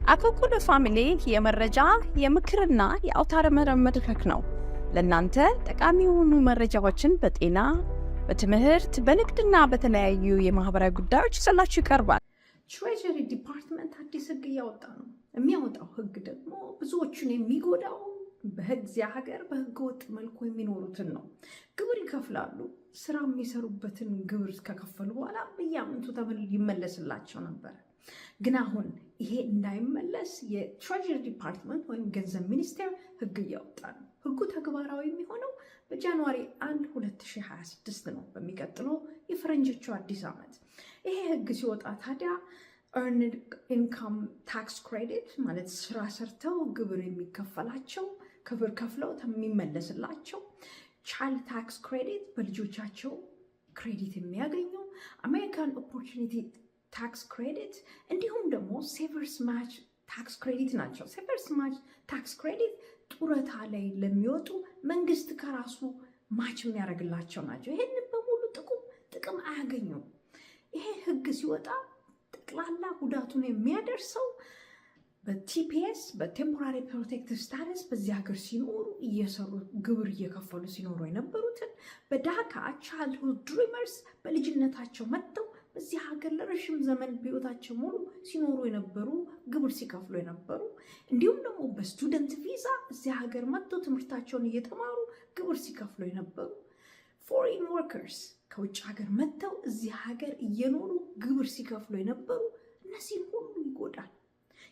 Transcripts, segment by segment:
አኮኩሉ ፋሚሊ የመረጃ የምክርና የአውታረ መረብ መድረክ ነው። ለእናንተ ጠቃሚ የሆኑ መረጃዎችን በጤና፣ በትምህርት፣ በንግድና በተለያዩ የማህበራዊ ጉዳዮች ይዘላችሁ ይቀርባል። ትሬጀሪ ዲፓርትመንት አዲስ ህግ እያወጣ ነው። የሚያወጣው ህግ ደግሞ ብዙዎቹን የሚጎዳው በዚያ ሀገር በህገ ወጥ መልኩ የሚኖሩትን ነው። ግብር ይከፍላሉ። ስራ የሚሰሩበትን ግብር ከከፈሉ በኋላ በየአመቱ ይመለስላቸው ነበር። ግን አሁን ይሄ እንዳይመለስ የትሬጀሪ ዲፓርትመንት ወይም ገንዘብ ሚኒስቴር ህግ እያወጣ ነው። ህጉ ተግባራዊ የሚሆነው በጃንዋሪ 1 2026 ነው፣ በሚቀጥለው የፈረንጆቹ አዲስ ዓመት። ይሄ ህግ ሲወጣ ታዲያ earned income tax credit ማለት ስራ ሰርተው ግብር የሚከፈላቸው ግብር ከፍለው የሚመለስላቸው፣ child tax credit በልጆቻቸው ክሬዲት የሚያገኙ፣ አሜሪካን ኦፖርቹኒቲ ታክስ ክሬዲት እንዲሁም ደግሞ ሴቨርስ ማች ታክስ ክሬዲት ናቸው። ሴቨርስ ማች ታክስ ክሬዲት ጡረታ ላይ ለሚወጡ መንግስት ከራሱ ማች የሚያደርግላቸው ናቸው። ይህንን በሙሉ ጥቅም አያገኙም። ይሄ ህግ ሲወጣ ጠቅላላ ጉዳቱን የሚያደርሰው በቲፒኤስ በቴምፖራሪ ፕሮቴክቲቭ ስታተስ በዚህ ሀገር ሲኖሩ እየሰሩ ግብር እየከፈሉ ሲኖሩ የነበሩትን፣ በዳካ ቻይልድሁድ ድሪመርስ በልጅነታቸው መጥተው በዚህ ሀገር ለረዥም ዘመን በህይወታቸው ሙሉ ሲኖሩ የነበሩ ግብር ሲከፍሉ የነበሩ፣ እንዲሁም ደግሞ በስቱደንት ቪዛ እዚህ ሀገር መጥተው ትምህርታቸውን እየተማሩ ግብር ሲከፍሉ የነበሩ፣ ፎሬን ወርከርስ ከውጭ ሀገር መጥተው እዚህ ሀገር እየኖሩ ግብር ሲከፍሉ የነበሩ፣ እነዚህን ሁሉ ይጎዳል።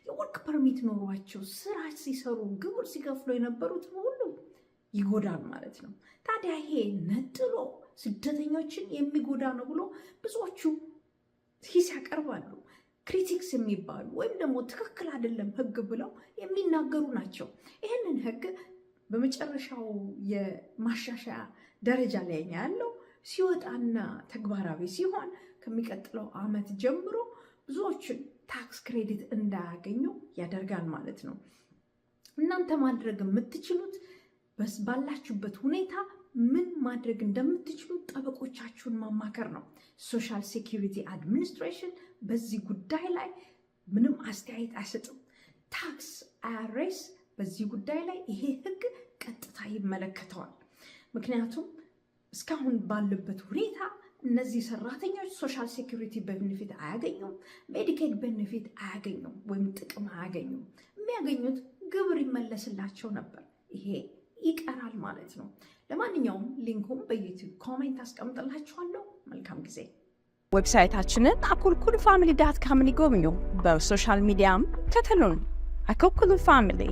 የወርክ ፐርሚት ኖሯቸው ስራ ሲሰሩ ግብር ሲከፍሉ የነበሩትን ሁሉ ይጎዳል ማለት ነው። ታዲያ ይሄ ነጥሎ ስደተኞችን የሚጎዳ ነው ብሎ ብዙዎቹ ሂስ ያቀርባሉ። ክሪቲክስ የሚባሉ ወይም ደግሞ ትክክል አይደለም ህግ ብለው የሚናገሩ ናቸው። ይህንን ህግ በመጨረሻው የማሻሻያ ደረጃ ላይ ያለው ሲወጣና ተግባራዊ ሲሆን ከሚቀጥለው ዓመት ጀምሮ ብዙዎችን ታክስ ክሬዲት እንዳያገኙ ያደርጋል ማለት ነው። እናንተ ማድረግ የምትችሉት ባላችሁበት ሁኔታ ምን ማድረግ እንደምትችሉ ጠበቆቻችሁን ማማከር ነው። ሶሻል ሴኪሪቲ አድሚኒስትሬሽን በዚህ ጉዳይ ላይ ምንም አስተያየት አይሰጥም። ታክስ አይአርኤስ በዚህ ጉዳይ ላይ ይሄ ህግ ቀጥታ ይመለከተዋል። ምክንያቱም እስካሁን ባለበት ሁኔታ እነዚህ ሰራተኞች ሶሻል ሴኪሪቲ ቤኔፊት አያገኙም፣ ሜዲኬድ ቤኔፊት አያገኙም፣ ወይም ጥቅም አያገኙም። የሚያገኙት ግብር ይመለስላቸው ነበር። ይሄ ይቀራል ማለት ነው። ለማንኛውም ሊንኩም በዩቲዩብ ኮሜንት አስቀምጥላችኋለሁ። መልካም ጊዜ። ዌብሳይታችንን akolkuluFamily.com ይጎብኙ። በሶሻል ሚዲያም ከተሉን። አኮኩሉ ፋሚሊ